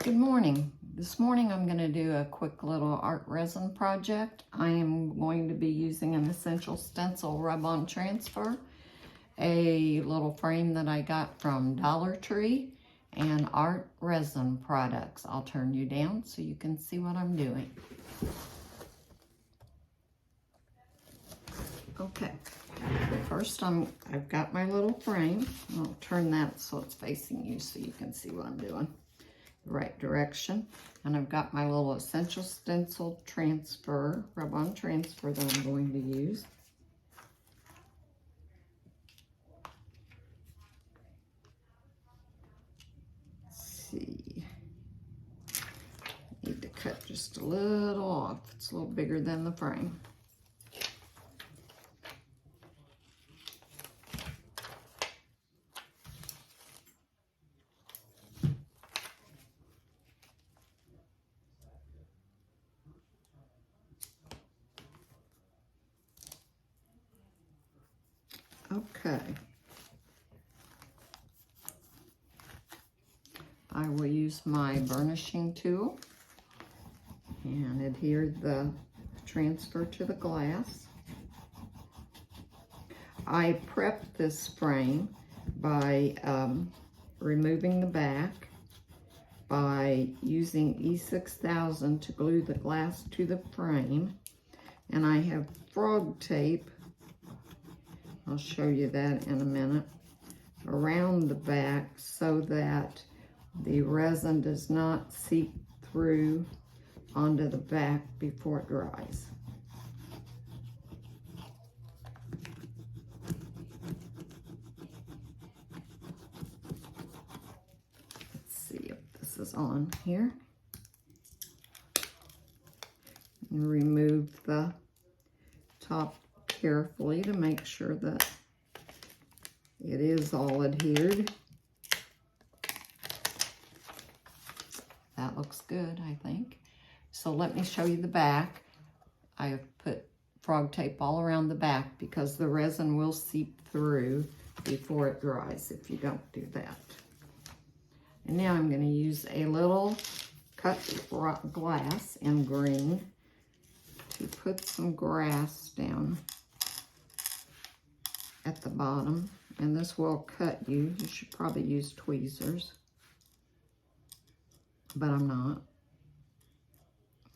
Good morning. This morning I'm going to do a quick little art resin project. I am going to be using an essential stencil rub-on transfer, a little frame that I got from Dollar Tree, and art resin products. I'll turn you down so you can see what I'm doing. Okay, first I've got my little frame. I'll turn that so it's facing you so you can see what I'm doing. The right direction, and I've got my little essential stencil transfer, rub-on transfer that I'm going to use. Let's see, need to cut just a little off. It's a little bigger than the frame. Okay, I will use my burnishing tool and adhere the transfer to the glass. I prepped this frame by removing the back, by using E6000 to glue the glass to the frame, and I have frog tape, I'll show you that in a minute, around the back so that the resin does not seep through onto the back before it dries. Let's see if this is on here. And remove the top carefully to make sure that it is all adhered. That looks good, I think. So let me show you the back. I have put frog tape all around the back because the resin will seep through before it dries if you don't do that. And now I'm going to use a little cut glass in green to put some grass down at the bottom, and this will cut you. You should probably use tweezers, but I'm not.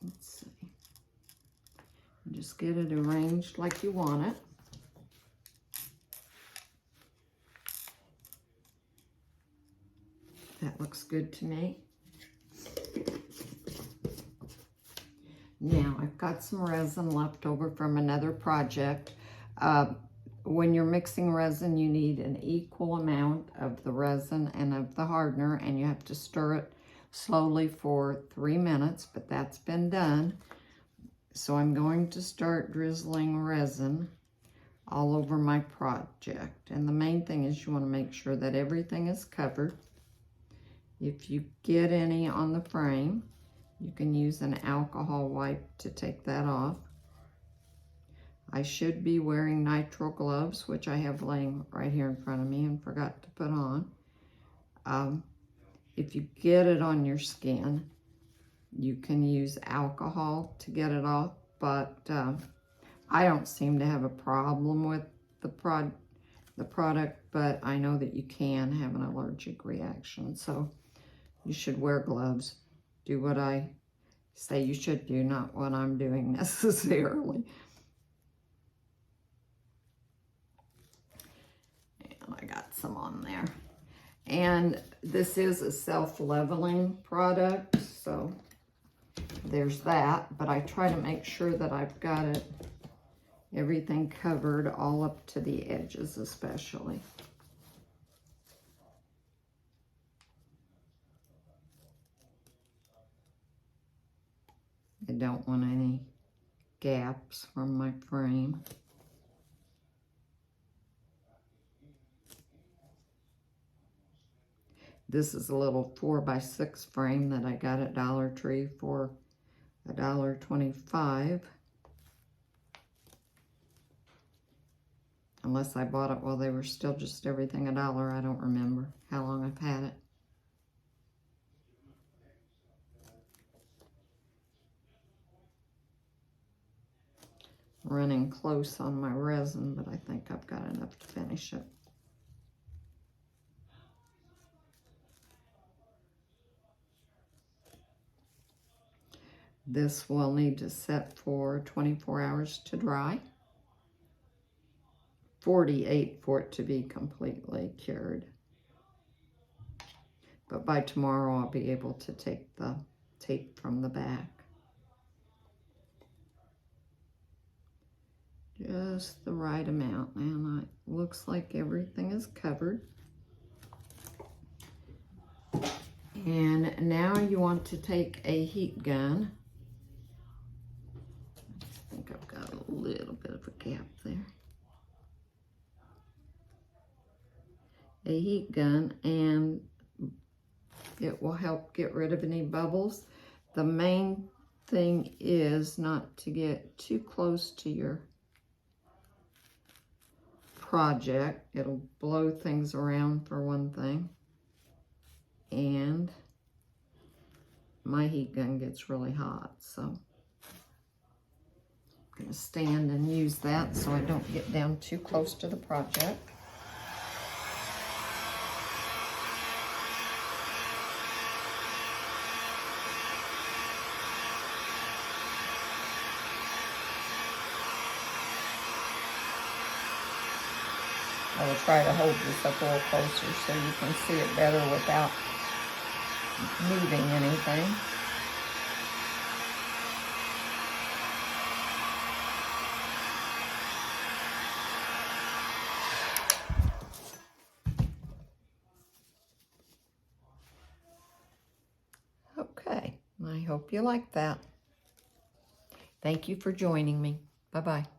Let's see. Just get it arranged like you want it. That looks good to me. Now, I've got some resin left over from another project. When you're mixing resin, you need an equal amount of the resin and of the hardener, and you have to stir it slowly for 3 minutes, but that's been done. So I'm going to start drizzling resin all over my project. And the main thing is you want to make sure that everything is covered. If you get any on the frame, you can use an alcohol wipe to take that off. I should be wearing nitrile gloves, which I have laying right here in front of me and forgot to put on. If you get it on your skin, you can use alcohol to get it off, but I don't seem to have a problem with the product, but I know that you can have an allergic reaction, so you should wear gloves. Do what I say you should do, not what I'm doing necessarily. And I got some on there. And this is a self-leveling product, so there's that. But I try to make sure that I've got it, everything covered all up to the edges especially. I don't want any gaps from my frame. This is a little 4x6 frame that I got at Dollar Tree for $1.25. Unless I bought it while they were still just everything $1. I don't remember how long I've had it. running close on my resin, but I think I've got enough to finish it. This will need to set for 24 hours to dry. 48 for it to be completely cured. But by tomorrow I'll be able to take the tape from the back. Just the right amount, and it looks like everything is covered. And now you want to take a heat gun. I think I've got a little bit of a gap there. A heat gun, and it will help get rid of any bubbles. The main thing is not to get too close to your project. It'll blow things around for one thing. And my heat gun gets really hot, so I'm going to stand and use that so I don't get down too close to the project. I will try to hold this up a little closer so you can see it better without moving anything. Okay, I hope you like that. Thank you for joining me. Bye-bye.